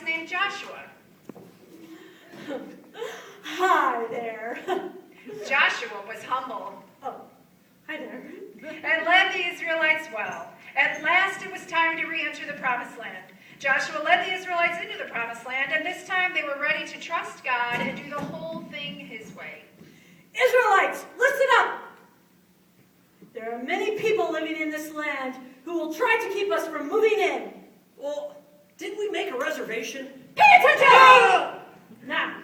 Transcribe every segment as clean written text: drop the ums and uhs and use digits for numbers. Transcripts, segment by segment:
named Joshua. Hi there. Joshua was humble. Oh, hi there. And led the Israelites well. At last it was time to re-enter the promised land. Joshua led the Israelites into the promised land, and this time they were ready to trust God and do the whole thing his way. Israelites, listen up! There are many people living in this land who will try to keep us from moving in. Well, didn't we make a reservation? Pay attention! Now,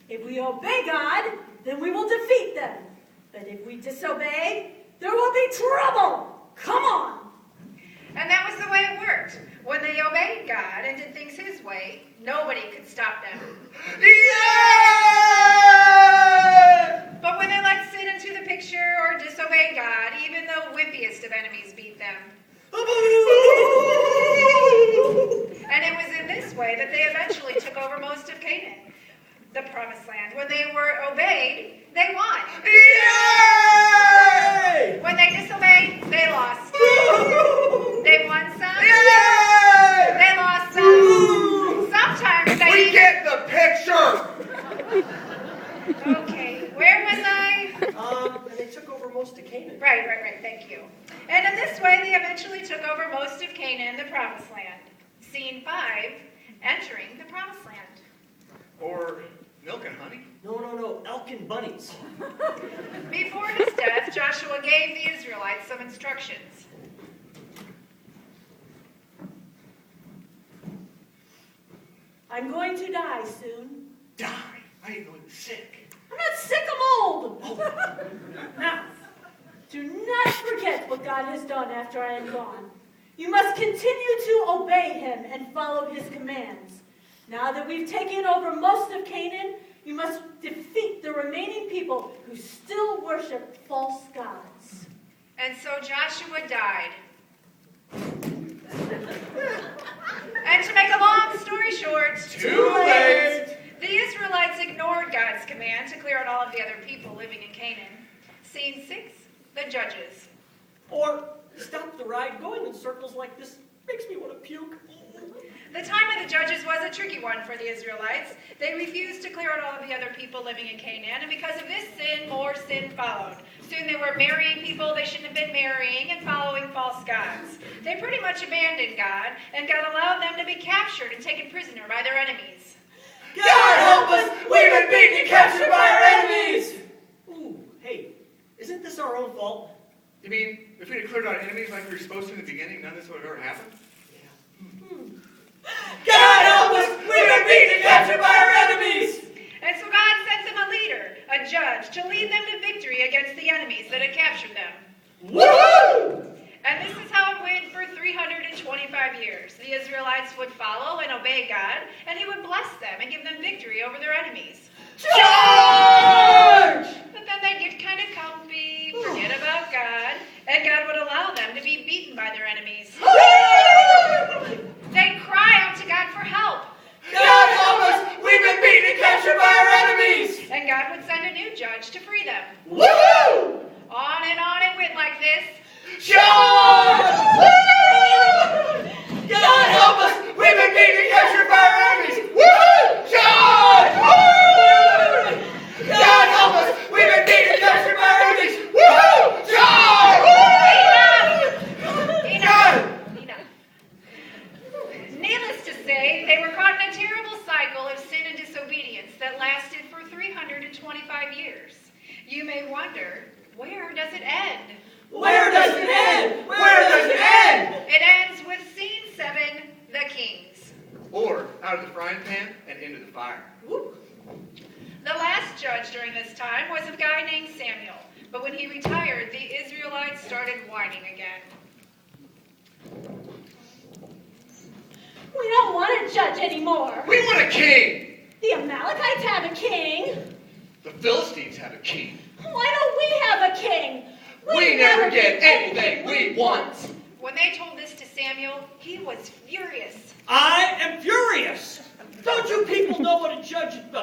if we obey God, then we will defeat them. But if we disobey, there will be trouble. Come on! And that was the way it worked. When they obeyed God and did things his way, nobody could stop them. Yeah! But when they let sin into the picture or disobeyed God, even the wimpiest of enemies beat them. And it was in this way that they eventually took over most of Canaan, the promised land. When they were obeyed, they won. Yay! When they disobeyed, they lost. They won some. Yay! They lost some. Sometimes they... We get the picture! Okay, where was I? And they took over most of Canaan. Right, thank you. And in this way, they eventually took over most of Canaan, the promised land. Scene 5, entering the promised land. Or milk and honey? No, elk and bunnies. Before his death, Joshua gave the Israelites some instructions. I'm going to die soon. Die? I ain't going sick. I'm not sick, I'm old. Now, do not forget what God has done after I am gone. You must continue to obey him and follow his commands. Now that we've taken over most of Canaan, you must defeat the remaining people who still worship false gods. And so Joshua died. And to make a long story short, Too late! the Israelites ignored God's command to clear out all of the other people living in Canaan. Scene 6, the judges. Or stop the ride. Going in circles like this makes me want to puke. The time of the judges was a tricky one for the Israelites. They refused to clear out all of the other people living in Canaan, and because of this sin, more sin followed. Soon they were marrying people they shouldn't have been marrying and following false gods. They pretty much abandoned God, and God allowed them to be captured and taken prisoner by their enemies. God help us! We've been beaten and captured by our enemies! Ooh, hey, isn't this our own fault? You mean, if we'd have cleared out enemies like we were supposed to in the beginning, none of this would have ever happened? God help us! We've been beaten and captured by our enemies! And so God sent them a leader, a judge, to lead them to victory against the enemies that had captured them. Woohoo! And this is how it went for 325 years. The Israelites would follow and obey God, and he would bless them and give them victory over their enemies. Charge! But then they'd get kind of comfy, forget about God, and God would allow them to be beaten by their enemies. They'd cry out to God for help. God help us! We've been beaten and captured by our enemies! And God would send a new judge to free them. Woohoo! On and on it went like this. Charge! God help us! We've been beaten and captured by our enemies! Woohoo! Charge! God help us! We've been beaten and captured by our enemies! Woohoo! Charge! Enough! Needless to say, they were caught in a terrible cycle of sin and disobedience that lasted for 325 years. You may wonder, where does it end? Where does it end? Where does it end? It ends with scene 7, the kings. Or out of the frying pan and into the fire. The last judge during this time was a guy named Samuel, but when he retired, the Israelites started whining again. We don't want a judge anymore. We want a king! The Amalekites have a king. The Philistines have a king. Why don't we have a king? We never get anything we want! When they told this to Samuel, he was furious. I am furious! Don't you people know what a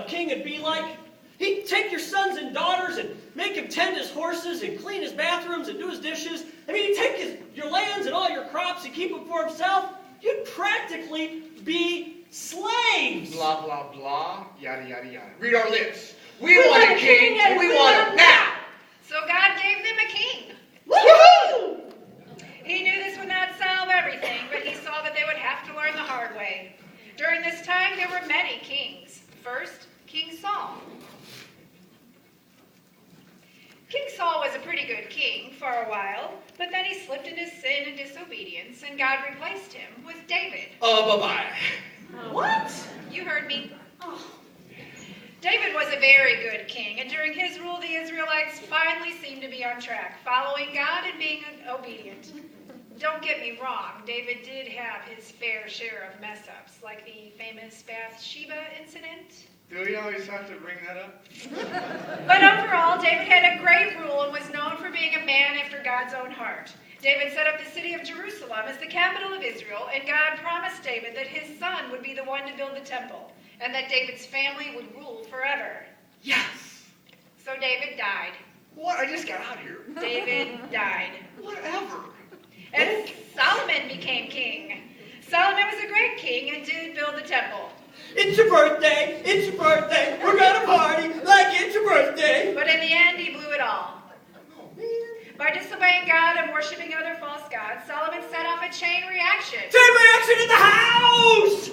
king would be like? He'd take your sons and daughters and make him tend his horses and clean his bathrooms and do his dishes. I mean, he'd take your lands and all your crops and keep them for himself. You'd practically be slaves. blah, blah, blah, yada, yada, yada. Read our lips. We We want a king, and we want him now. So God gave them a king. Woohoo! He knew this would not solve everything, but he saw that they would have to learn the hard way. During this time, there were many kings. First, King Saul. King Saul was a pretty good king for a while, but then he slipped into sin and disobedience, and God replaced him with David. Bye-bye. What? You heard me. Oh, David was a very good king, and during his rule, the Israelites finally seemed to be on track, following God and being obedient. Don't get me wrong, David did have his fair share of mess-ups, like the famous Bathsheba incident. Do we always have to bring that up? But overall, David had a great rule and was known for being a man after God's own heart. David set up the city of Jerusalem as the capital of Israel, and God promised David that his son would be the one to build the temple, and that David's family would rule forever. Yes. So David died. What? I just got out of here. David died. Whatever. And Solomon became king. Solomon was a great king and did build the temple. It's your birthday. It's your birthday. We're gonna party like it's your birthday. But in the end, he blew it all. Oh, man. By disobeying God and worshiping other false gods, Solomon set off a chain reaction. Chain reaction in the house!